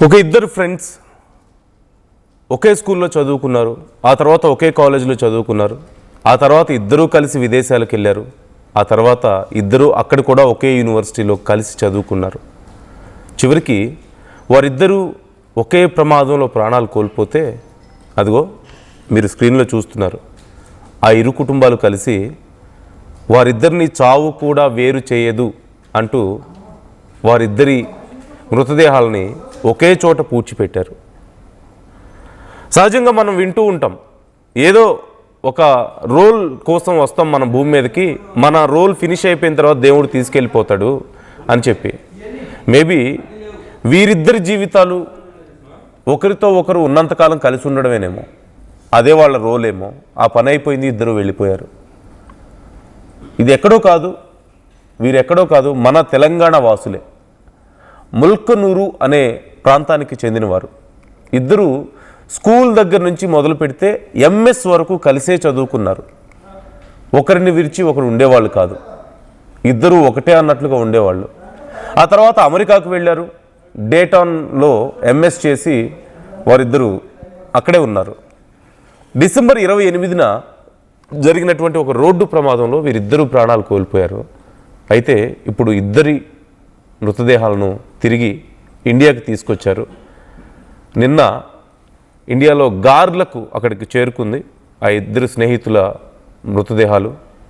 ఒక ఇద్దరు ఫ్రెండ్స్ ఒకే స్కూల్లో చదువుకున్నారు, ఆ తర్వాత ఒకే కాలేజీలో చదువుకున్నారు, ఆ తర్వాత ఇద్దరూ కలిసి విదేశాలకు వెళ్ళారు, ఆ తర్వాత ఇద్దరూ అక్కడ కూడా ఒకే యూనివర్సిటీలో కలిసి చదువుకున్నారు. చివరికి వారిద్దరూ ఒకే ప్రమాదంలో ప్రాణాలు కోల్పోతే అదిగో మీరు స్క్రీన్లో చూస్తున్నారు. ఆ ఇరు కుటుంబాలు కలిసి వారిద్దరిని చావు కూడా వేరు చేయదు అంటూ వారిద్దరి మృతదేహాలని ఒకే చోట పూడ్చిపెట్టారు. సహజంగా మనం వింటూ ఉంటాం, ఏదో ఒక రోల్ కోసం వస్తాం మన భూమి మీదకి, మన రోల్ ఫినిష్ అయిపోయిన తర్వాత దేవుడు తీసుకెళ్ళిపోతాడు అని చెప్పి. మేబీ వీరిద్దరి జీవితాలు ఒకరితో ఒకరు ఉన్నంతకాలం కలిసి ఉండడమేనేమో, అదే వాళ్ళ రోల్ ఏమో. ఆ పని అయిపోయింది, ఇద్దరు వెళ్ళిపోయారు. ఇది ఎక్కడో కాదు, వీరెక్కడో కాదు, మన తెలంగాణ వాసులే. ముల్కనూరు అనే ప్రాంతానికి చెందినవారు. ఇద్దరు స్కూల్ దగ్గర నుంచి మొదలు పెడితే ఎంఎస్ వరకు కలిసే చదువుకున్నారు. ఒకరిని విరిచి ఒకరు ఉండేవాళ్ళు కాదు, ఇద్దరు ఒకటే అన్నట్లుగా ఉండేవాళ్ళు. ఆ తర్వాత అమెరికాకు వెళ్ళారు, డేటాన్లో ఎంఎస్ చేసి వారిద్దరూ అక్కడే ఉన్నారు. డిసెంబర్ 28న జరిగినటువంటి ఒక రోడ్డు ప్రమాదంలో వీరిద్దరూ ప్రాణాలు కోల్పోయారు. అయితే ఇప్పుడు ఇద్దరి మృతదేహాలను తిరిగి ఇండియాకి తీసుకొచ్చారు. నిన్న ఇండియాలో గార్లకు అక్కడికి చేరుకుంది ఆ ఇద్దరు స్నేహితుల మృతదేహాలు.